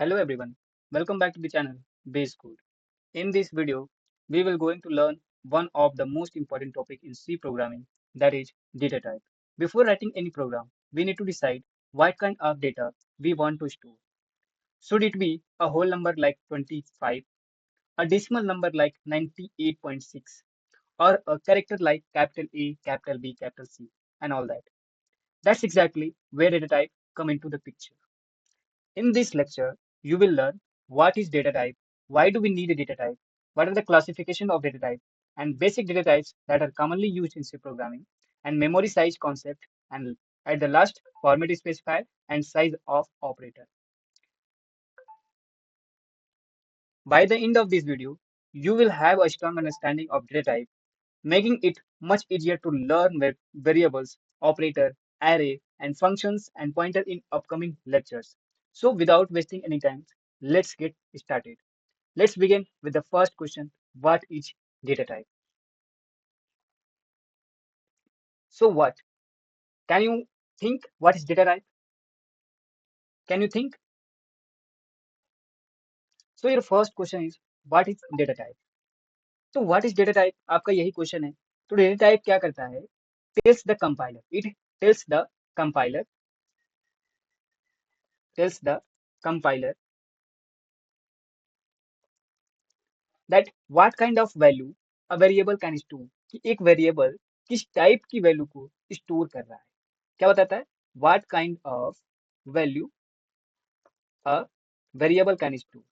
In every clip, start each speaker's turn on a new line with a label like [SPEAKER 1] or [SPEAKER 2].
[SPEAKER 1] Hello everyone, welcome back to the channel Base Code. In this video, we will going to learn one of the most important topic in C programming, that is data type. Before writing any program, we need to decide what kind of data we want to store. Should it be a whole number like 25, a decimal number like 98.6, or a character like capital A, capital B, capital C, and all that? That's exactly where data type come into the picture. In this lecture, you will learn what is data type, why do we need a data type, what are the classification of data type, and basic data types that are commonly used in C programming, and memory size concept, and at the last, format specifier and size of operator. By the end of this video, you will have a strong understanding of data type, making it much easier to learn variables, operator, array, and functions and pointer in upcoming lectures. So without wasting any time, let's get started. Let's begin with the first question. What is data type? So what? Can you think what is data type? Can you think? So your first question is what is data type? तो what is data type? आपका यही question है. तो data type क्या करता है? Tells the compiler. It tells the compiler tells the compiler that what kind of value a variable can store. कि एक वेरिएबल किस टाइप की वैल्यू को स्टोर कर रहा है. क्या बताता है? What kind of value a variable can store.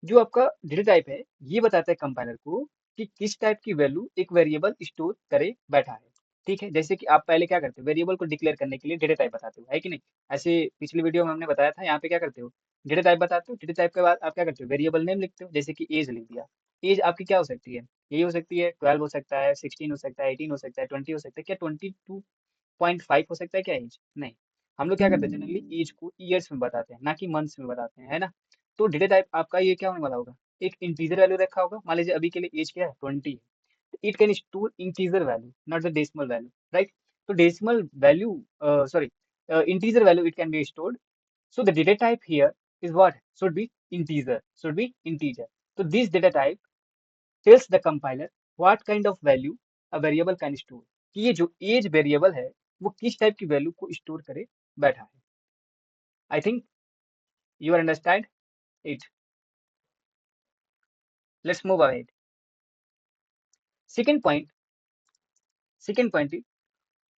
[SPEAKER 1] जो आपका डेटा टाइप है ये बताता है कंपाइलर को कि किस टाइप की वैल्यू एक वेरिएबल स्टोर करे बैठा है. ठीक है, जैसे कि आप पहले क्या करते हो, वेरिएबल को डिक्लेयर करने के लिए डेटा टाइप बताते हो, है कि नहीं? ऐसे पिछली वीडियो में हमने बताया था, यहाँ पे क्या करते हो, डेटा टाइप बताते हो, डेटा टाइप के बाद आप क्या करते हो, वेरिएबल नेम लिखते हो, जैसे कि एज लिख दिया. एज आपकी क्या हो सकती है? यही हो सकती है 12 हो सकता है, 16 हो सकता है, 18 हो सकता है, 20 हो सकता है, क्या 22.5 हो सकता है क्या एज? नहीं. हम लोग क्या करते हैं, जनरली एज को ईयर्स में बताते हैं, ना कि मंथ्स में बताते हैं, है ना? तो डेटा टाइप आपका ये क्या होने वाला होगा, एक इंटीजर वैल्यू रखा होगा. मान लीजिए अभी के लिए एज क्या है, 20 है. It can store integer value, not the decimal value, right? तो decimal value, sorry, integer value it can be stored. So the data type here is what? Should be integer. Should be integer. So this data type tells the compiler what kind of value a variable can store. कि ये जो as variable है वो किस type की value को store करे बैठा है. I think you are understand it. Let's move ahead. Second point. Second point is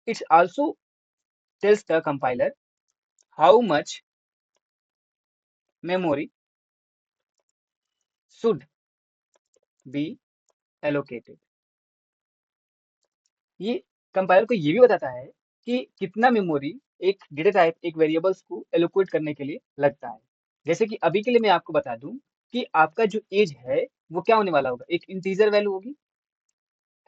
[SPEAKER 1] it also tells the compiler how much memory should be allocated. ये कंपाइलर को ये भी बताता है कि कितना मेमोरी एक डेटा टाइप एक वेरिएबल्स को एलोकेट करने के लिए लगता है. जैसे कि अभी के लिए मैं आपको बता दूं कि आपका जो एज है वो क्या होने वाला होगा, एक इंटीजर वैल्यू होगी,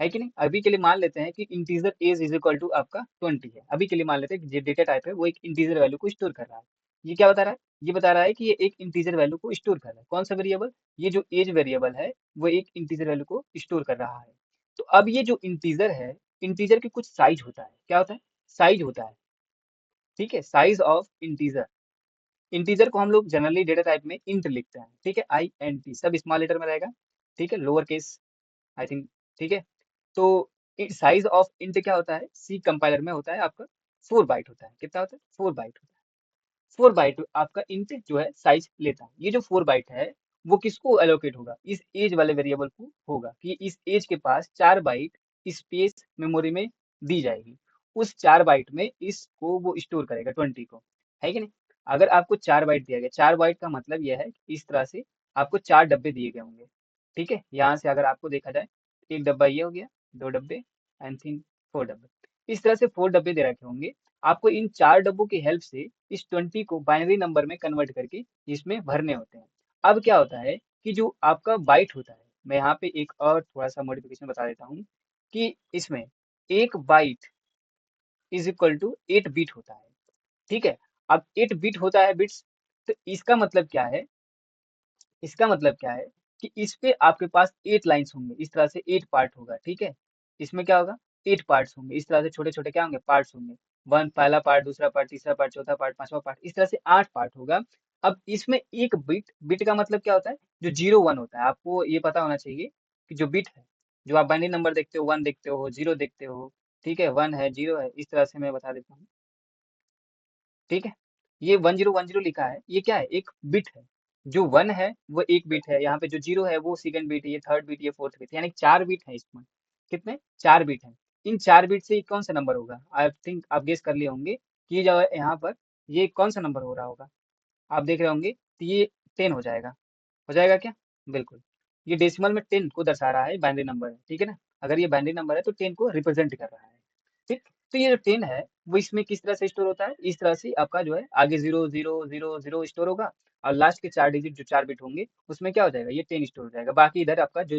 [SPEAKER 1] है कि नहीं? अभी के लिए मान लेते हैं कि integer age is equal to आपका 20 है. अभी के लिए मान लेते हैं कि जो डेटा टाइप है वो एक इंटीजर वैल्यू को स्टोर कर रहा है. ये क्या बता रहा है? ये बता रहा है कि ये एक इंटीजर वैल्यू को स्टोर कर रहा है. कौन सा वेरिएबल? ये जो एज वेरिएबल है वो एक इंटीजर वैल्यू को स्टोर कर रहा है. तो अब ये जो इंटीजर है, इंटीजर के कुछ साइज होता है. क्या होता है? साइज होता है. ठीक है, साइज ऑफ इंटीजर. इंटीजर को हम लोग जनरली डेटा टाइप में इंट लिखते हैं. ठीक है, आई एन टी सब स्मॉल लेटर में रहेगा. ठीक है, लोअर केस, आई थिंक. ठीक है, तो साइज ऑफ इंट क्या होता है, सी कंपाइलर में होता है आपका 4 बाइट होता है. कितना होता है? 4 बाइट होता है. 4 बाइट आपका इंट जो है साइज लेता है. ये जो 4 बाइट है वो किसको एलोकेट होगा, इस एज वाले वेरिएबल को होगा कि इस एज के पास 4 बाइट स्पेस मेमोरी में दी जाएगी. उस 4 बाइट में इसको वो स्टोर करेगा 20 को, है कि नहीं? अगर आपको 4 बाइट दिया गया, 4 बाइट का मतलब यह है कि इस तरह से आपको 4 डब्बे दिए गए होंगे. ठीक है, यहाँ से अगर आपको देखा जाए, एक डब्बा ये हो गया, 2 डब्बे, एंड थिंक 4 डब्बे. इस तरह से 4 डब्बे दे रखे होंगे. आपको इन 4 डब्बों की हेल्प से इस 20 को बाइनरी नंबर में कन्वर्ट करके इसमें भरने होते हैं. अब क्या होता है कि जो आपका बाइट होता है, मैं यहाँ पे एक और थोड़ा सा मॉडिफिकेशन बता देता हूँ कि इसमें एक byte is equal to 8 bit होता है. ठीक है, अब 8 बिट होता है बिट्स. तो इसका मतलब क्या है कि इस पे आपके पास 8 लाइन्स होंगे. इस तरह से 8 पार्ट होगा. ठीक है, इसमें क्या होगा, 8 पार्ट्स होंगे. इस तरह से छोटे छोटे क्या होंगे, पार्ट्स होंगे. वन पहला पार्ट, दूसरा पार्ट, तीसरा पार्ट, चौथा पार्ट, पांचवा पार्ट, इस तरह से 8 पार्ट होगा। अब इसमें एक बिट, बिट का मतलब क्या होता है, जो 0 1 होता है, आपको ये पता होना चाहिए कि जो बिट है, जो आप बाइनरी नंबर देखते हो, 1 देखते हो, 0 देखते हो, ठीक है, 1 है, 0 है, इस तरह से मैं बता देता हूँ, ठीक है। ये 1010 लिखा है, ये क्या है, एक बिट है। जो 1 है वो एक बिट है, यहाँ पे जो 0 है वो सेकंड बिट है, ये थर्ड बिट, ये फोर्थ बिट, यानी 4 बिट है इसमें। कितने, 4 बिट है। इन 4 बिट से ये कौन सा नंबर होगा, आई थिंक आप गेस कर लिए होंगे कि ये जो है यहाँ पर, ये कौन सा नंबर हो रहा होगा। आप देख रहे होंगे तो ये 10 हो जाएगा क्या, बिल्कुल। ये डेसिमल में 10 को दर्शा रहा है, बाइनरी नंबर है, ठीक है ना। अगर ये बाइनरी नंबर है तो 10 को रिप्रेजेंट कर रहा है, ठीक। तो ये जो 10 है वो इसमें किस तरह से स्टोर होता है, इस तरह से आपका जो है आगे 0 0 0 0 स्टोर होगा, और लास्ट के 4 डिजिट जो 4 बिट होंगे उसमें क्या हो जाएगा, ये 10 स्टोर हो जाएगा। बाकी इधर आपका जो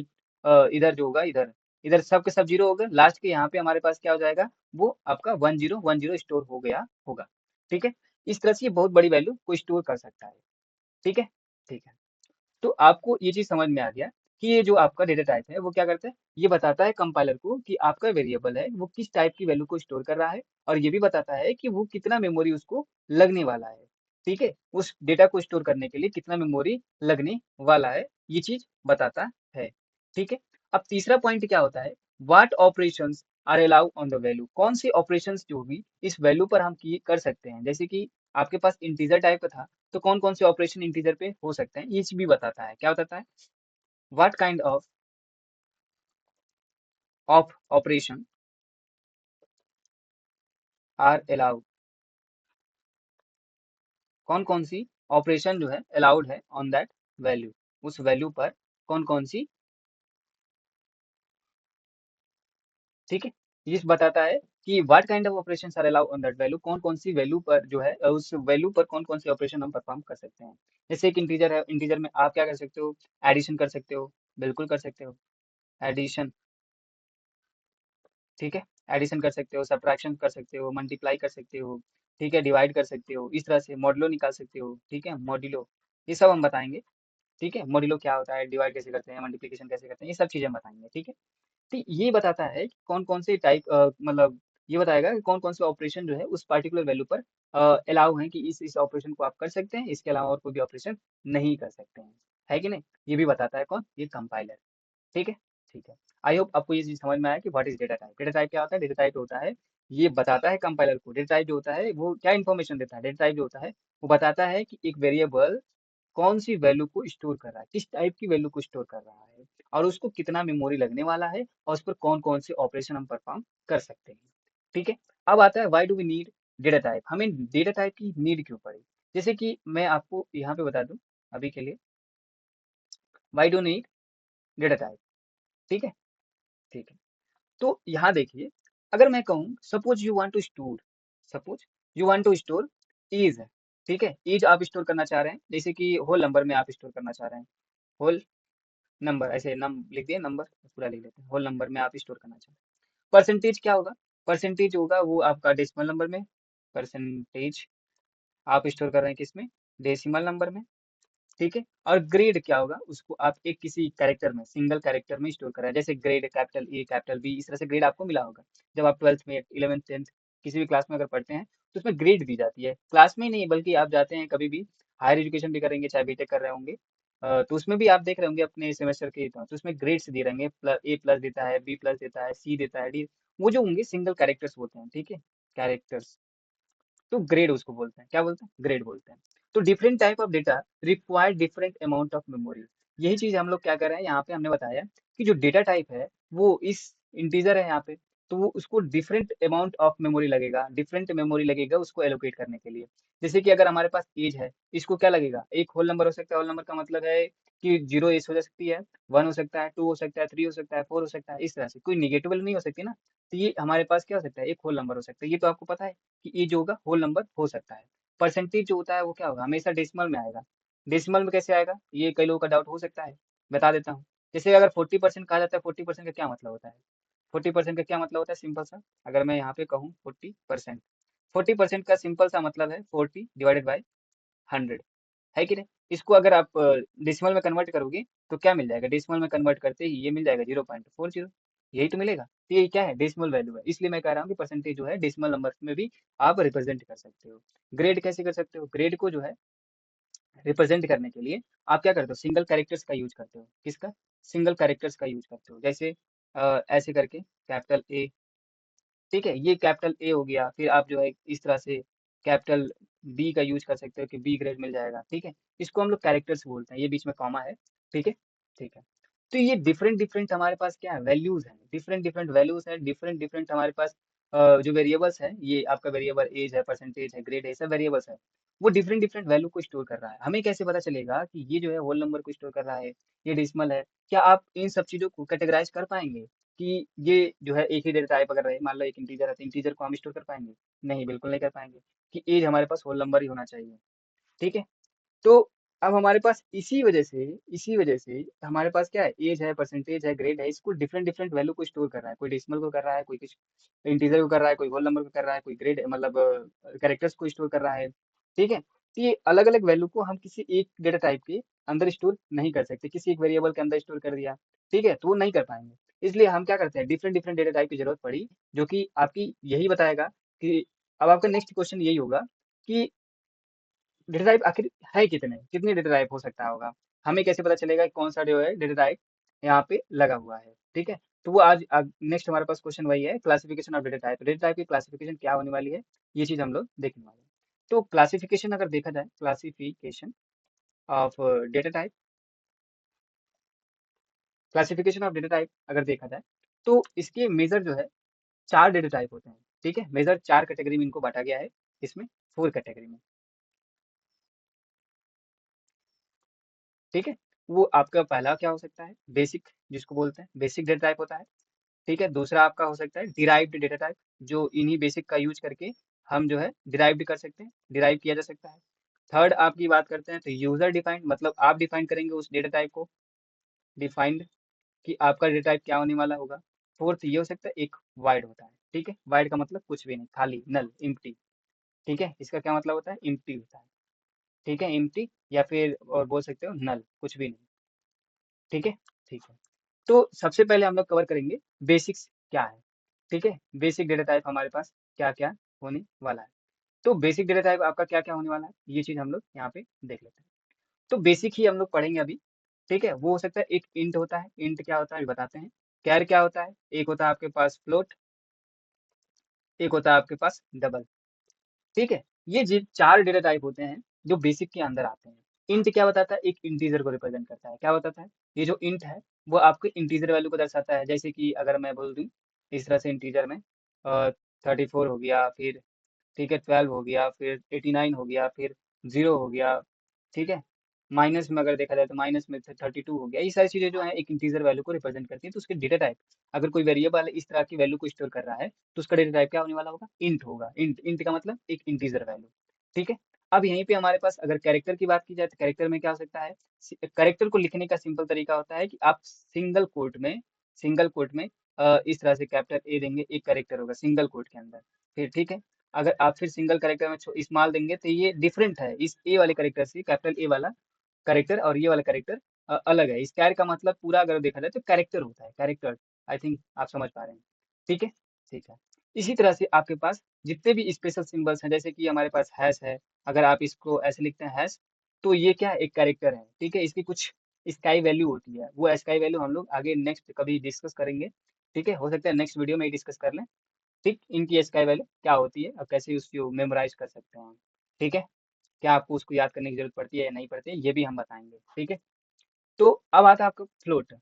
[SPEAKER 1] इधर जो होगा, इधर इधर सब के सब 0 होगा, लास्ट के यहाँ पे हमारे पास क्या हो जाएगा, वो आपका 10 10 स्टोर हो गया होगा, ठीक है। इस तरह से ये बहुत बड़ी वैल्यू को स्टोर कर सकता है, ठीक है, ठीक है। तो आपको ये चीज समझ में आ गया कि ये जो आपका डेटा टाइप है वो क्या करता है, ये बताता है कंपाइलर को कि आपका वेरिएबल है वो किस टाइप की वैल्यू को स्टोर कर रहा है, और ये भी बताता है कि वो कितना मेमोरी उसको लगने वाला है, ठीक है, उस डेटा को स्टोर करने के लिए कितना मेमोरी लगने वाला है, ये चीज बताता है, ठीक है। अब तीसरा पॉइंट क्या होता है, what operations are allow on the value, कौन सी ऑपरेशंस जो भी इस वैल्यू पर हम की कर सकते हैं, जैसे कि आपके पास इंटीजर टाइप का था, तो कौन कौन से ऑपरेशन इंटीजर पे हो सकते हैं, ये चीज भी बताता है, क्या बताता है, what kind of operation are allowed, कौन कौन सी ऑपरेशन जो है अलाउड है ऑन दैट वैल्यू, उस वैल्यू पर कौन कौन सी, ठीक है। ये बताता है कि what kind of operation are allowed on that value, कौन कौन सी वैल्यू पर जो है उस वैल्यू पर कौन कौन सी ऑपरेशन हम परफॉर्म कर सकते हैं। जैसे एक इंटीजर है, इंटीजर में आप क्या कर सकते हो, एडिशन कर सकते हो, बिल्कुल कर सकते हो, एडिशन, ठीक है, एडिशन कर सकते हो, सब्ट्रैक्शन कर सकते हो, मल्टीप्लाई कर सकते हो, ठीक है, डिवाइड कर सकते हो, इस तरह से मॉडुलो निकाल सकते हो, ठीक है, मॉड्यूलो, ये सब हम बताएंगे, ठीक है, मॉड्यूलो क्या होता है, डिवाइड कैसे करते हैं, मल्टीप्लिकेशन कैसे करते हैं, ये सब चीजें हम बताएंगे, ठीक है। तो ये बताता है कि कौन कौन से टाइप, मतलब ये बताएगा कि कौन कौन से ऑपरेशन जो है उस पर्टिकुलर वैल्यू पर अलाउ है, कि इस ऑपरेशन को आप कर सकते हैं, इसके अलावा और कोई भी ऑपरेशन नहीं कर सकते हैं, है कि नहीं। ये भी बताता है कौन, ये कंपाइलर, ठीक है, ठीक है। आई होप आपको ये चीज समझ में आया कि what is data type, data type क्या होता है, डेटा टाइप होता है, ये बताता है कंपाइलर को, डेटा टाइप जो होता है वो क्या इन्फॉर्मेशन देता है, डेटा टाइप जो होता है वो बताता है कि एक वेरिएबल कौन सी वैल्यू को स्टोर कर रहा है, किस टाइप की वैल्यू को स्टोर कर रहा है, और उसको कितना मेमोरी लगने वाला है, और उस पर कौन कौन से ऑपरेशन हम परफॉर्म कर सकते हैं, ठीक है। अब आता है why do we need data type, हमें डेटा टाइप की नीड क्यों पड़ी। जैसे कि मैं आपको यहाँ पे बता दूं अभी के लिए, why do need data type, ठीक है, ठीक है। तो यहाँ देखिए, अगर मैं कहूँ suppose you want to store, suppose you want to store is, ठीक है, इज आप स्टोर करना चाह रहे हैं, जैसे कि होल नंबर में आप स्टोर करना चाह रहे हैं, होल नंबर, ऐसे नम लिख दिए नंबर, पूरा लिख लेते हैं, होल नंबर में आप स्टोर करना चाह रहे हैं। परसेंटेज क्या होगा, परसेंटेज होगा वो आपका डेसिमल नंबर में, परसेंटेज आप स्टोर कर रहे हैं किसमें, डेसिमल नंबर में, ठीक है। और ग्रेड क्या होगा, उसको आप एक किसी कैरेक्टर में, सिंगल कैरेक्टर में स्टोर करा है, जैसे grade capital A capital B, इस तरह से ग्रेड आपको मिला होगा जब आप 12th में, 11th 10th किसी भी क्लास में अगर पढ़ते हैं, तो उसमें ग्रेड दी जाती है, क्लास में ही नहीं बल्कि आप जाते हैं कभी भी हायर एजुकेशन भी करेंगे, चाहे बीटेक कर रहे होंगे, तो उसमें भी आप देख रहे होंगे अपने सेमेस्टर के, तो उसमें ग्रेड्स दिए रहेंगे, ए प्लस देता है, बी प्लस देता है, सी देता है, डी, वो जो होंगे सिंगल कैरेक्टर्स होते हैं, ठीक है, कैरेक्टर्स, तो ग्रेड उसको बोलते हैं, क्या बोलते हैं, ग्रेड बोलते हैं। तो different type of data require different amount of memory, यही चीज हम लोग क्या कर रहे हैं, यहाँ पे हमने बताया कि जो डेटा टाइप है वो इस इंटीजर है यहाँ पे, तो वो उसको डिफरेंट अमाउंट ऑफ मेमोरी लगेगा, डिफरेंट मेमोरी लगेगा उसको एलोकेट करने के लिए। जैसे कि अगर हमारे पास एज है, इसको क्या लगेगा, एक होल नंबर हो सकता है, होल नंबर का मतलब है कि 0 एज हो जा सकती है, 1 हो सकता है, 2 हो सकता है, 3 हो सकता है, 4 हो सकता है, इस तरह से कोई निगेटिव नहीं हो सकती ना। तो ये हमारे पास क्या हो सकता है, एक होल नंबर हो सकता है, ये तो आपको पता है कि ये जो होगा होल नंबर हो सकता है। परसेंटेज जो होता है वो क्या होगा, हमेशा डेसिमल में आएगा, डेसिमल में कैसे आएगा, ये कई लोगों का डाउट हो सकता है, बता देता हूँ। जैसे अगर 40% कहा जाता है, 40% का क्या मतलब होता है, 40% का क्या मतलब होता है, सिंपल सा, अगर मैं यहाँ पे कहूँ 40%, 40% का सिंपल सा मतलब है 40 डिवाइडेड बाई 100, है कि नहीं। इसको अगर आप डेसिमल में कन्वर्ट करोगे तो क्या मिल जाएगा, डेसिमल में कन्वर्ट करते ही ये मिल जाएगा 0.40, यही तो मिलेगा। तो ये क्या है, डेसिमल वैल्यू है, इसलिए मैं कह रहा हूँ कि परसेंटेज जो है डेसिमल नंबर में भी आप रिप्रेजेंट कर सकते हो। ग्रेड कैसे कर सकते हो, ग्रेड को जो है रिप्रेजेंट करने के लिए आप क्या करते हो, सिंगल कैरेक्टर्स का यूज करते हो। किसका, सिंगल कैरेक्टर्स का यूज करते हो। जैसे ऐसे करके कैपिटल ए, ठीक है, ये कैपिटल ए हो गया। फिर आप जो है इस तरह से कैपिटल बी का यूज कर सकते हो कि बी ग्रेड मिल जाएगा, ठीक है। इसको हम लोग कैरेक्टर्स बोलते हैं, ये बीच में कॉमा है, ठीक है, ठीक है। तो ये डिफरेंट डिफरेंट हमारे पास क्या है, वैल्यूज हैं, डिफरेंट डिफरेंट वैल्यूज हैं, डिफरेंट डिफरेंट हमारे पास जो वेरिएबल्स है, ये आपका वेरिएबल एज है, परसेंटेज है, ग्रेड है, सब वेरिएबल्स है। वो डिफरेंट डिफरेंट वैल्यू को स्टोर कर रहा है। हमें कैसे पता चलेगा कि ये जो है होल नंबर को स्टोर कर रहा है, ये डेसिमल है। क्या आप इन सब चीजों को कैटेगराइज कर पाएंगे कि ये जो है एक ही डेटा टाइप अगर रहे, मान लो एक इंटीजर है तो इंटीजर को हम स्टोर कर पाएंगे? नहीं, बिल्कुल नहीं कर पाएंगे। कि एज हमारे पास होल नंबर ही होना चाहिए, ठीक है। तो अब हमारे पास इसी वजह से हमारे पास क्या है, एज है, परसेंटेज है, ग्रेड है, इसको डिफरेंट डिफरेंट वैल्यू को स्टोर कर रहा है। कोई डेसिमल को कर रहा है, कोई कुछ इंटीजर को कर रहा है, कोई होल नंबर को कर रहा है, कोई ग्रेड मतलब कैरेक्टर्स को स्टोर कर रहा है, ठीक है। तो ये अलग अलग वैल्यू को हम किसी एक डेटा टाइप के अंदर स्टोर नहीं कर सकते, किसी एक वेरिएबल के अंदर स्टोर कर दिया, ठीक है, तो वो नहीं कर पाएंगे। इसलिए हम क्या करते हैं, डिफरेंट डिफरेंट डेटा टाइप की जरूरत पड़ी, जो कि आपकी यही बताएगा कि अब आपका नेक्स्ट क्वेश्चन यही होगा कि डेटा टाइप आखिर है कितने, कितने डेटा टाइप हो सकता होगा। हमें कैसे पता चलेगा कि कौन सा जो है डेटा टाइप यहाँ पे लगा हुआ है, ठीक है। तो वो आज नेक्स्ट हमारे पास क्वेश्चन वही है, classification of data type. Data type की क्लासिफिकेशन क्या होने वाली है, ये चीज हम लोग देखने वाले हैं। तो क्लासिफिकेशन अगर देखा जाए, classification of data type, classification of data type अगर देखा जाए, तो इसके मेजर जो है चार डेटा टाइप होते हैं, ठीक है। मेजर चार कैटेगरी में इनको बांटा गया है, इसमें फोर कैटेगरी में, ठीक है। वो आपका पहला क्या हो सकता है, बेसिक, जिसको बोलते हैं बेसिक डेटा टाइप होता है, ठीक है। दूसरा आपका हो सकता है डिराइव्ड डेटा टाइप, जो इन्हीं बेसिक का यूज करके हम जो है डिराइव्ड कर सकते हैं, डिराइव किया जा सकता है। थर्ड आपकी बात करते हैं तो यूजर डिफाइंड, मतलब आप डिफाइन करेंगे उस डेटा टाइप को, डिफाइंड कि आपका डेटा टाइप क्या होने वाला होगा। फोर्थ ये हो सकता है एक वाइड होता है, ठीक है। वाइड का मतलब कुछ भी नहीं, खाली, नल, एम्प्टी, ठीक है। इसका क्या मतलब होता है, एम्प्टी होता है, ठीक है, एम्प्टी, या फिर और बोल सकते हो नल, कुछ भी नहीं, ठीक है, ठीक है। तो सबसे पहले हम लोग कवर करेंगे बेसिक्स क्या है, ठीक है। बेसिक डेटा टाइप हमारे पास क्या क्या होने वाला है। तो बेसिक डेटा टाइप आपका क्या क्या होने वाला है, ये चीज हम लोग यहाँ पे देख लेते हैं। तो बेसिक ही हम लोग पढ़ेंगे अभी, ठीक है। वो हो सकता है एक इंट होता है, इंट क्या होता है ये बताते हैं। कैर क्या होता है, एक होता है आपके पास फ्लोट, एक होता है आपके पास डबल, ठीक है। ये जी चार डेटा टाइप होते हैं जो बेसिक के अंदर आते हैं। इंट क्या बताता है, एक इंटीजर को रिप्रेजेंट करता है। क्या बताता है, ये जो इंट है वो आपके इंटीजर वैल्यू को दर्शाता है। जैसे कि अगर मैं बोल दूं इस तरह से, इंटीजर में 34 हो गया, फिर ठीक है 12 हो गया, फिर 89 हो गया, फिर 0 हो गया, ठीक है। माइनस में अगर देखा जाए तो माइनस में 32 हो गया। ये सारी चीजें जो है एक इंटीजर वैल्यू को रिप्रेजेंट करती है। तो उसके डेटा टाइप, अगर कोई वेरिएबल इस तरह की वैल्यू को स्टोर कर रहा है तो उसका डेटा टाइप क्या होने वाला होगा, इंट होगा। इंट, इंट का मतलब एक इंटीजर वैल्यू, ठीक है। अब यहीं पे हमारे पास अगर कैरेक्टर की बात की जाए तो कैरेक्टर में क्या हो सकता है, कैरेक्टर को लिखने का सिंपल तरीका होता है कि आप सिंगल कोट में इस तरह से कैपिटल ए देंगे, एक कैरेक्टर होगा सिंगल कोट के अंदर, फिर ठीक है। अगर आप फिर सिंगल कैरेक्टर में स्मॉल देंगे तो ये डिफरेंट है इस ए वाले कैरेक्टर से, कैपिटल ए वाला कैरेक्टर और ये वाला कैरेक्टर अलग है। स्क्वायर का मतलब पूरा अगर देखा जाए तो कैरेक्टर होता है, कैरेक्टर। आई थिंक आप समझ पा रहे हैं, ठीक है, ठीक है। इसी तरह से आपके पास जितने भी स्पेशल सिंबल्स हैं, जैसे कि हमारे पास हैश है, अगर आप इसको ऐसे लिखते हैं हैश, तो ये क्या है, एक कैरेक्टर है, ठीक है। इसकी कुछ स्काई वैल्यू होती है, वो स्काई वैल्यू हम लोग आगे नेक्स्ट कभी डिस्कस करेंगे, ठीक है। हो सकता है नेक्स्ट वीडियो में डिस्कस कर लें, ठीक, इनकी स्काई वैल्यू क्या होती है और कैसे उसको मेमोराइज कर सकते हैं, ठीक है। क्या आपको उसको याद करने की जरूरत पड़ती है या नहीं पड़ती है, ये भी हम बताएंगे, ठीक है। तो अब आता है आपका फ्लोट।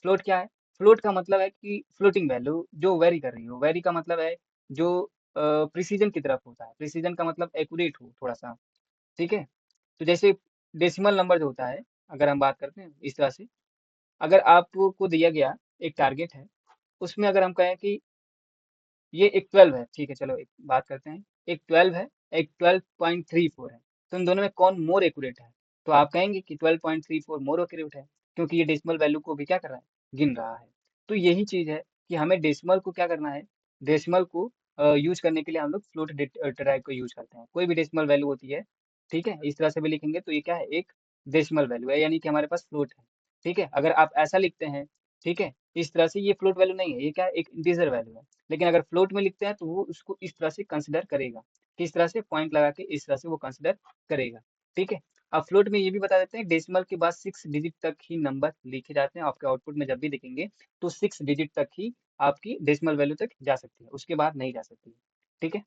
[SPEAKER 1] फ्लोट क्या है, फ्लोट का मतलब है कि फ्लोटिंग वैल्यू जो वेरी कर रही हो। वेरी का मतलब है जो प्रिसीजन की तरफ होता है, प्रिसीजन का मतलब एक्यूरेट हो थोड़ा सा, ठीक है। तो जैसे डेसिमल नंबर जो होता है, अगर हम बात करते हैं इस तरह से, अगर आपको दिया गया एक टारगेट है, उसमें अगर हम कहें कि ये एक 12 है, ठीक है, चलो एक बात करते हैं, एक 12 है, एक 12.34 है, तो इन दोनों में कौन मोर एक्यूरेट है। तो आप कहेंगे कि 12.34 मोर एक्यूरेट है, क्योंकि ये डेसिमल वैल्यू को भी क्या कर रहा है, गिन रहा है। तो यही चीज है कि हमें डेसिमल को क्या करना है, डेसिमल को यूज करने के लिए हम लोग फ्लोट टाइप को यूज करते हैं। कोई भी डेसिमल वैल्यू होती है, ठीक है, इस तरह से भी लिखेंगे तो ये क्या है, एक डेसिमल वैल्यू है, यानी कि हमारे पास फ्लोट है, ठीक है। अगर आप ऐसा लिखते हैं, ठीक है, इस तरह से ये फ्लोट वैल्यू नहीं है, ये क्या है, एक इंटीजर वैल्यू है। लेकिन अगर फ्लोट में लिखते हैं तो वो उसको इस तरह से कंसिडर करेगा, किस तरह से, पॉइंट लगा के इस तरह से वो कंसिडर करेगा। ठीक है। अब फ्लोट में ये भी बता देते हैं, डेसिमल के बाद 6 डिजिट तक ही नंबर लिखे जाते हैं। आपके आउटपुट में जब भी देखेंगे तो 6 डिजिट तक ही आपकी डेसिमल वैल्यू तक जा सकती है, उसके बाद नहीं जा सकती है। ठीक है।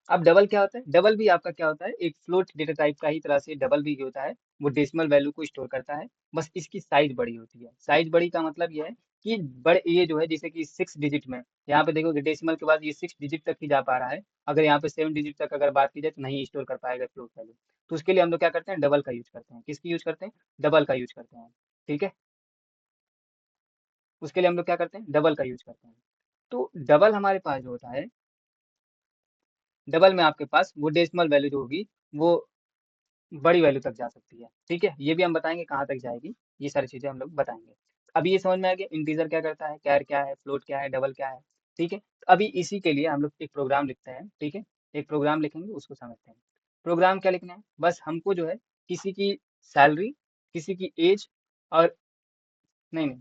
[SPEAKER 1] अब डबल क्या होता है, डबल भी आपका क्या होता है, एक फ्लोट डेटा टाइप का ही तरह से डबल भी होता है, वो डेसिमल वैल्यू को स्टोर करता है, बस इसकी साइज बड़ी होती है। साइज बड़ी का मतलब ये है कि बड़े, ये जो है जैसे कि 6 डिजिट में, यहाँ पे देखोगे डेसिमल के बाद ये 6 डिजिट तक ही जा पा रहा है, अगर यहाँ पे 7 डिजिट तक अगर बात की जाए तो नहीं स्टोर कर पाएगा फ्लोट वैल्यू। तो उसके लिए हम लोग क्या करते हैं, डबल का यूज करते हैं। किसकी यूज करते हैं, डबल का यूज करते हैं। ठीक है। उसके लिए हम लोग क्या करते हैं, डबल का यूज करते हैं। तो डबल हमारे पास जो होता है, डबल में आपके पास वो डेसिमल वैल्यू जो होगी वो बड़ी वैल्यू तक जा सकती है। ठीक है, ये भी हम बताएंगे कहाँ तक जाएगी, ये सारी चीजें हम लोग बताएंगे। अभी ये समझ में आ गया इंटीजर क्या करता है, कैर क्या है, फ्लोट क्या है, डबल क्या है। ठीक है, तो अभी इसी के लिए हम लोग एक प्रोग्राम लिखते हैं। ठीक है, एक प्रोग्राम लिखेंगे, उसको समझते हैं। प्रोग्राम क्या लिखना है, बस हमको जो है किसी की सैलरी, किसी की एज, और नहीं नहीं,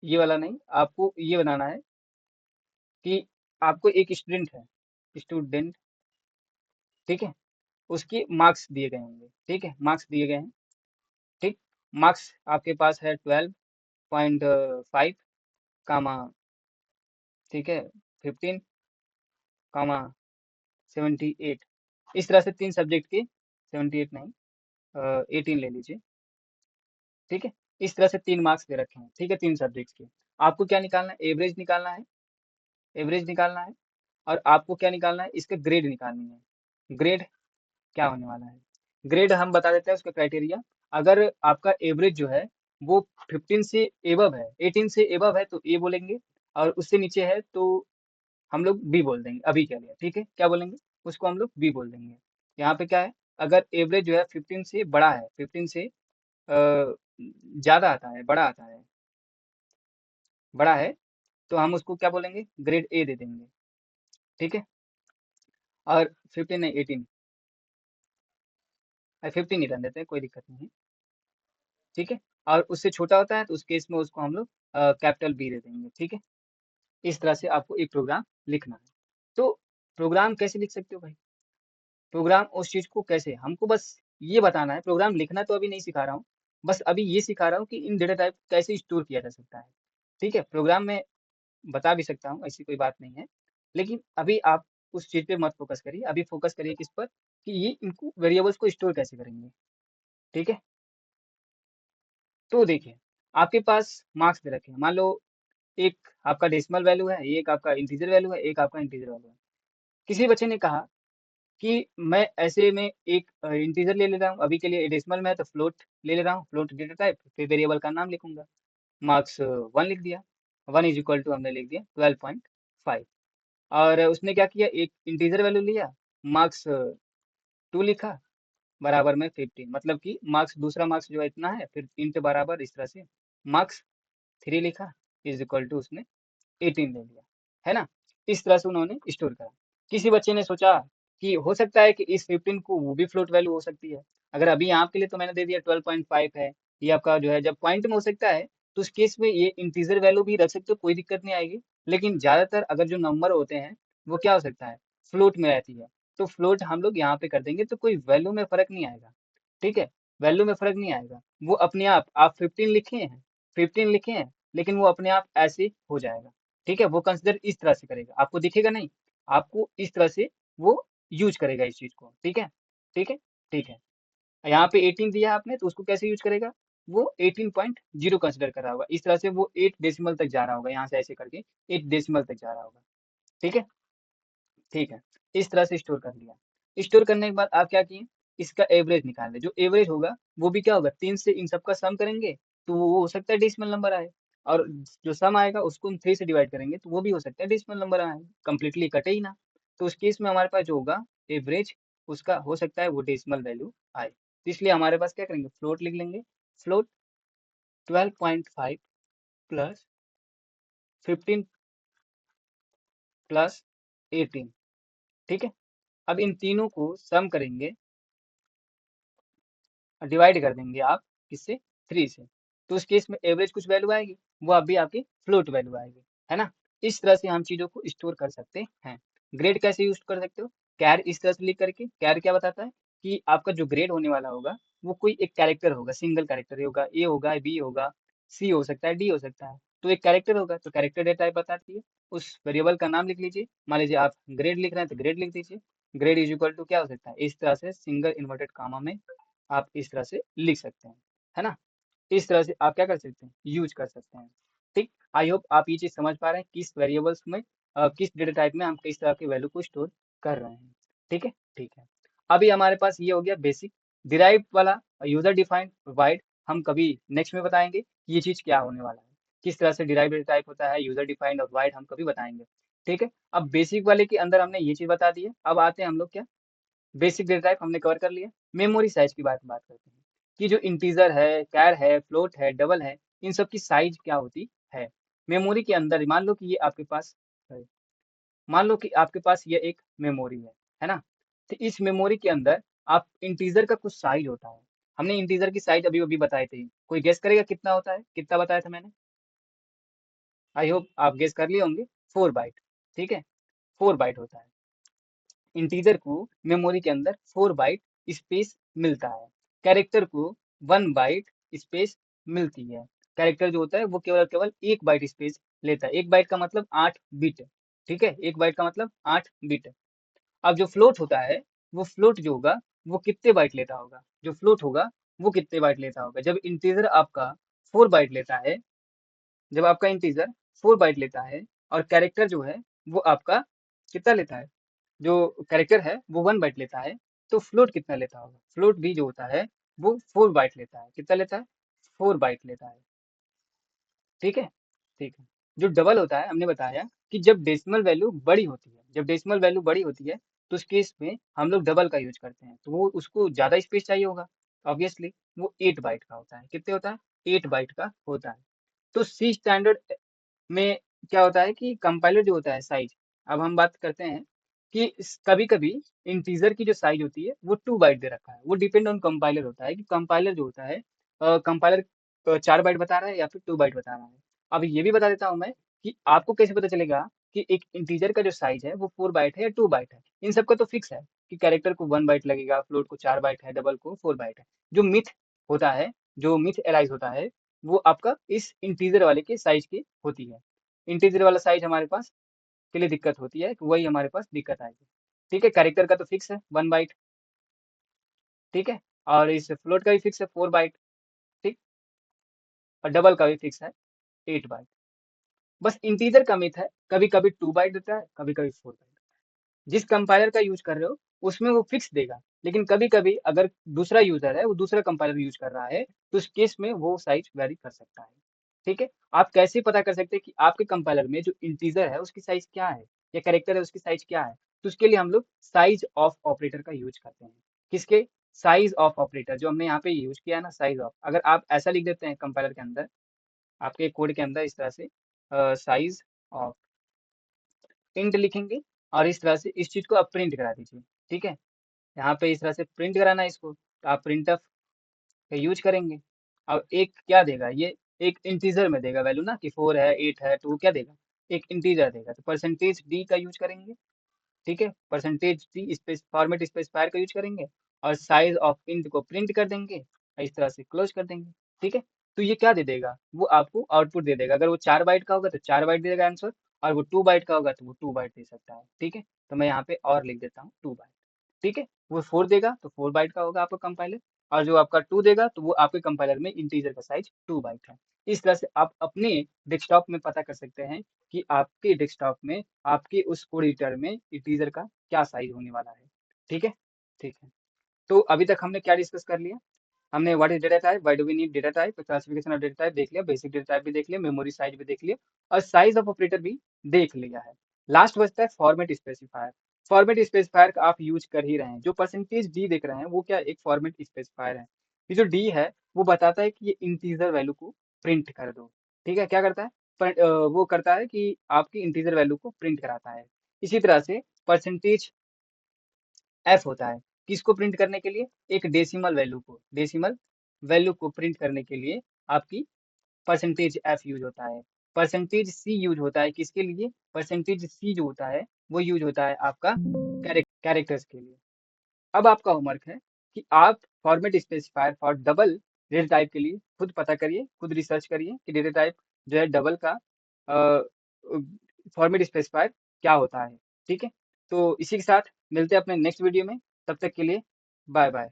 [SPEAKER 1] ये वाला नहीं, आपको ये बनाना है कि आपको एक स्टूडेंट है, स्टूडेंट, ठीक है, उसके मार्क्स दिए गए होंगे। ठीक है, मार्क्स दिए गए हैं। ठीक, मार्क्स आपके पास है 12.5, कामा, ठीक है, 15, कामा, 78, इस तरह से तीन सब्जेक्ट के, 78 नहीं, 18 ले लीजिए। ठीक है, इस तरह से तीन मार्क्स दे रखे हैं। ठीक है, तीन सब्जेक्ट्स के। आपको क्या निकालना है, एवरेज निकालना है, एवरेज निकालना है। और आपको क्या निकालना है, इसके ग्रेड निकालनी है। ग्रेड क्या होने वाला है, ग्रेड हम बता देते हैं उसका क्राइटेरिया। अगर आपका एवरेज जो है वो 15 से एबव है, 18 से एबव है तो ए बोलेंगे, और उससे नीचे है तो हम लोग बी बोल देंगे अभी के लिए। ठीक है, क्या बोलेंगे, उसको हम लोग बी बोल देंगे। यहाँ पे क्या है, अगर एवरेज जो है 15 से बड़ा है, 15 से ज्यादा आता है, बड़ा आता है, बड़ा है, तो हम उसको क्या बोलेंगे, ग्रेड ए दे देंगे। ठीक है, और 15 नहीं, 18, 15 ही रहने देते हैं, कोई दिक्कत नहीं है। ठीक है, और उससे छोटा होता है तो उस केस में उसको हम लोग कैपिटल बी दे देंगे। ठीक है, इस तरह से आपको एक प्रोग्राम लिखना है। तो प्रोग्राम कैसे लिख सकते हो भाई, प्रोग्राम उस चीज को कैसे, हमको बस ये बताना है, प्रोग्राम लिखना तो अभी नहीं सिखा रहा हूँ, बस अभी ये सिखा रहा हूँ कि इन डेटा टाइप कैसे स्टोर किया जा सकता है। ठीक है, प्रोग्राम में बता भी सकता हूँ, ऐसी कोई बात नहीं है, लेकिन अभी आप उस चीज पे मत फोकस करिए, अभी फोकस करिए किस पर, कि ये इनको वेरिएबल्स को स्टोर कैसे करेंगे। ठीक है, तो देखिए, आपके पास मार्क्स दे रखे हैं, मान लो एक आपका डेसिमल वैल्यू है, एक आपका इंटीजर वैल्यू है, एक आपका इंटीजर वैल्यू है। किसी बच्चे ने कहा कि मैं ऐसे में एक इंटीजर ले ले रहा हूँ, अभी के लिए डेसिमल में है तो फ्लोट ले ले रहा हूँ, फ्लोट डेटा टाइप, फिर वेरिएबल का नाम लिखूंगा, मार्क्स 1 लिख दिया, 1 इज इक्वल टू हमने लिख दिया 12.5। और उसने क्या किया, एक इंटीजर वैल्यू लिया, मार्क्स 2 लिखा, बराबर में 15, मतलब कि मार्क्स, दूसरा मार्क्स जो है इतना है, फिर इंट बराबर इस तरह से मार्क्स 3 लिखा, इज इक्वल टू उसने 18 ले लिया, है ना। इस तरह से उन्होंने स्टोर करा। किसी बच्चे ने सोचा कि हो सकता है कि इस 15 को वो भी फ्लोट वैल्यू हो सकती है, अगर अभी यहाँ के लिए तो मैंने दे दिया 12.5 है, ये आपका जो है जब पॉइंट में हो सकता है तो उस केस में ये इंटीजर वैल्यू भी रख सकते हो, कोई दिक्कत नहीं आएगी। लेकिन ज्यादातर अगर जो नंबर होते हैं वो क्या हो सकता है, फ्लोट में रहती है, तो फ्लोट हम लोग यहाँ पे कर देंगे तो कोई वैल्यू में फर्क नहीं आएगा। ठीक है, वैल्यू में फर्क नहीं आएगा, वो अपने आप 15 लिखे हैं, 15 लिखे हैं, लेकिन वो अपने आप ऐसे हो जाएगा। ठीक है, वो कंसिडर इस तरह से करेगा, आपको दिखेगा नहीं, आपको इस तरह से वो यूज करेगा इस चीज को। ठीक है, ठीक है, ठीक है। यहाँ पे 18 दिया है आपने तो उसको कैसे यूज करेगा, वो 18.0 कंसिडर कर रहा होगा, इस तरह से वो 8 डेसिमल तक जा रहा होगा, यहाँ से ऐसे करके 8 डेसिमल तक जा रहा होगा। ठीक है, ठीक है, इस तरह से स्टोर कर लिया। स्टोर करने के बाद आप क्या किए, इसका एवरेज निकाल ले, जो एवरेज होगा वो भी क्या होगा, 3 से इन सबका सम करेंगे तो वो हो सकता है डेसिमल नंबर आए, और जो सम आएगा उसको हम 3 से डिवाइड करेंगे तो वो भी हो सकता है डेसिमल नंबर आए, कंप्लीटली कटे ही ना। तो उस केस में हमारे पास जो होगा एवरेज, उसका हो सकता है वो डेसिमल वैल्यू आए, तो इसलिए हमारे पास क्या करेंगे, फ्लोट लिख लेंगे। Float 12.5 plus 15 plus 18। ठीक है, अब इन तीनों को सम करेंगे, डिवाइड कर देंगे आप किससे, 3 से, तो उस केस में एवरेज कुछ वैल्यू आएगी, वो अभी आपकी फ्लोट वैल्यू आएगी, है ना। इस तरह से हम चीजों को स्टोर कर सकते हैं। ग्रेड कैसे यूज कर सकते हो, कैर इस तरह से लिख करके, कैर क्या बताता है कि आपका जो ग्रेड होने वाला होगा वो कोई एक कैरेक्टर होगा, सिंगल कैरेक्टर होगा, ए होगा, बी होगा, सी हो सकता है, डी हो सकता है, तो एक कैरेक्टर होगा, तो कैरेक्टर डेटा टाइप बताती है। उस वेरिएबल का नाम लिख लीजिए, मान लीजिए आप ग्रेड लिख रहे हैं तो ग्रेड लिख दीजिए। ग्रेड इज इक्वल टू क्या हो सकता है, इस तरह से सिंगल इन्वर्टेड कामा में आप इस तरह से लिख सकते हैं, है ना। इस तरह से आप क्या कर सकते हैं, यूज कर सकते हैं। ठीक, आई होप आप ये चीज समझ पा रहे हैं किस वेरिएबल्स में किस डेटा टाइप में हम किस तरह के वैल्यू को स्टोर कर रहे हैं। ठीक है, ठीक है। अभी हमारे पास ये हो गया बेसिक। डिराइव वाला, यूजर डिफाइंड, वाइड, हम कभी नेक्स्ट में बताएंगे कि ये चीज क्या होने वाला है, किस तरह से डिराइव डेटा टाइप होता है, यूजर डिफाइंड और वाइड हम कभी बताएंगे। ठीक है, अब बेसिक वाले के अंदर हमने ये चीज बता दी है, अब आते हैं हम लोग क्या, बेसिक डेटा टाइप हमने कवर कर लिया। मेमोरी साइज की बात करते हैं कि जो इंटीजर है, कैर है, फ्लोट है, डबल है, इन सब की साइज क्या होती है मेमोरी के अंदर। मान लो कि ये आपके पास है, मान लो कि आपके पास ये एक मेमोरी है ना। तो इस मेमोरी के अंदर आप इंटीजर का कुछ साइज होता है। हमने इंटीजर की साइज अभी अभी बताए थे, कोई गेस करेगा कितना होता है, कितना बताया था मैंने, आई होप आप गेस कर लिए होंगे। 4 बाइट, ठीक है, 4 बाइट होता है। इंटीजर को मेमोरी के अंदर 4 बाइट स्पेस मिलता है, कैरेक्टर को 1 बाइट स्पेस मिलती है। कैरेक्टर जो होता है वो केवल केवल 1 बाइट स्पेस लेता है, 1 बाइट का मतलब 8 बिट। ठीक है, 1 बाइट का मतलब 8 बिट। अब जो फ्लोट होता है, वो फ्लोट जो होगा वो कितने बाइट लेता होगा, जो फ्लोट होगा वो कितने बाइट लेता होगा। जब इंटीजर आपका 4 बाइट लेता है, जब आपका इंटीजर 4 बाइट लेता है और कैरेक्टर जो है वो आपका कितना लेता है, जो कैरेक्टर है वो 1 बाइट लेता है, तो फ्लोट कितना लेता होगा, फ्लोट भी जो होता है वो 4 बाइट लेता है, कितना लेता है, 4 बाइट लेता है। ठीक है, ठीक है। जो डबल होता है, हमने बताया कि जब डेसिमल वैल्यू बड़ी होती है, जब डेसिमल वैल्यू बड़ी होती है तो उस केस में हम लोग डबल का यूज करते हैं, तो वो उसको ज्यादा स्पेस चाहिए होगा, ऑब्वियसली वो 8 बाइट का होता है। कितने होता है, 8 बाइट का होता है। तो सी स्टैंडर्ड में क्या होता है कि कंपाइलर जो होता है साइज, अब हम बात करते हैं कि कभी कभी इंटीजर की जो साइज होती है वो 2 बाइट दे रखा है, वो डिपेंड ऑन कंपाइलर होता है कि कंपाइलर जो होता है, कंपाइलर 4 बाइट बता रहा है या फिर 2 बाइट बता रहा है। अब ये भी बता देता हूँ मैं कि आपको कैसे पता चलेगा कि एक इंटीजर का जो साइज है वो 4 बाइट है या 2 बाइट है। इन सबका तो फिक्स है कि कैरेक्टर को 1 बाइट लगेगा, फ्लोट को 4 बाइट है, डबल को 4 बाइट है। जो मिथ होता है, जो मिथ एराइज होता है, वो आपका इस इंटीजर वाले के साइज की होती है। इंटीजर वाला साइज हमारे पास के लिए दिक्कत होती है, तो वही हमारे पास दिक्कत आएगी। ठीक है, कैरेक्टर का तो फिक्स है 1 बाइट, ठीक है, और इस फ्लोट का भी फिक्स है 4 बाइट, ठीक, और डबल का भी फिक्स है 8 बाइट। बस इंटीजर का मिथ है, कभी कभी 2 बाइट देता है, कभी कभी 4 बाइट। जिस कंपाइलर का यूज कर रहे हो उसमें वो फिक्स देगा, लेकिन कभी कभी अगर दूसरा यूजर है वो दूसरा कंपाइलर यूज कर रहा है तो उस केस में वो साइज वेरी कर सकता है। ठीक है, आप कैसे पता कर सकते हैं कि आपके कंपाइलर में जो इंटीजर है उसकी साइज क्या है, या कैरेक्टर है उसकी साइज क्या है। तो उसके लिए हम लोग साइज ऑफ ऑपरेटर का यूज करते हैं। किसके, साइज ऑफ ऑपरेटर, जो हमने यहाँ पे यूज किया है ना, साइज ऑफ। अगर आप ऐसा लिख देते हैं कंपाइलर के अंदर, आपके कोड के अंदर इस तरह से साइज ऑफ प्रिंट लिखेंगे, और इस तरह से इस चीज को आप प्रिंट करा दीजिए। ठीक है, यहाँ पे इस तरह से प्रिंट कराना है इसको, तो आप प्रिंटफ का यूज करेंगे। अब एक क्या देगा ये, एक इंटीजर में देगा वैल्यू ना, कि 4 है 8 है, तो वो क्या देगा, एक इंटीजर देगा, तो परसेंटेज डी का यूज करेंगे। ठीक है, percentage D space format specifier का यूज करेंगे, और साइज ऑफ इंट को प्रिंट कर देंगे, और इस तरह से क्लोज कर देंगे। ठीक है, तो ये क्या दे देगा, वो आपको आउटपुट दे देगा। अगर वो 4 बाइट का होगा तो 4 बाइट दे देगा आंसर, और वो 2 बाइट का होगा तो वो 2 बाइट दे सकता है। ठीक है, तो मैं यहाँ पे और लिख देता हूँ 2 बाइट। ठीक है, वो 4 देगा तो 4 बाइट का होगा आपका कंपाइलर, और जो आपका 2 देगा तो वो आपके कंपाइलर में इंटीजर का साइज 2 बाइट है। इस तरह से आप अपने डेस्कटॉप में पता कर सकते हैं कि आपके डेस्कटॉप में, आपके उस कोड एडिटर में इंटीजर का क्या साइज होने वाला है। ठीक है, ठीक है। तो अभी तक हमने क्या डिस्कस कर लिया, हमने what is data type, why do we need data type, classification of data type देख लिया, बेसिक डेटा टाइप भी देख लिया, मेमोरी साइज भी देख लिया, और साइज ऑफ ऑपरेटर भी देख लिया है। लास्ट बचता है फॉर्मेट स्पेसिफायर। फॉर्मेट स्पेसिफायर का आप यूज कर ही रहे हैं, जो परसेंटेज डी देख रहे हैं वो क्या एक फॉर्मेट स्पेसिफायर है। ये जो डी है वो बताता है कि ये इंटीजर वैल्यू को प्रिंट कर दो। ठीक है, क्या करता है, वो करता है कि आपकी इंटीजर वैल्यू को प्रिंट कराता है। इसी तरह से परसेंटेज एफ होता है, किसको प्रिंट करने के लिए, एक डेसिमल वैल्यू को, डेसिमल वैल्यू को प्रिंट करने के लिए आपकी परसेंटेज एफ यूज होता है। परसेंटेज सी यूज होता है किसके लिए? परसेंटेज सी जो होता है वो यूज होता है आपका कैरेक्टर्स के लिए। अब आपका होमवर्क है कि आप format specifier for double data type के लिए खुद पता करिए, खुद रिसर्च करिए कि डेटा टाइप जो है डबल का फॉर्मेट स्पेसिफायर क्या होता है। ठीक है, तो इसी के साथ मिलते हैं अपने नेक्स्ट वीडियो में। तब तक के लिए बाय बाय।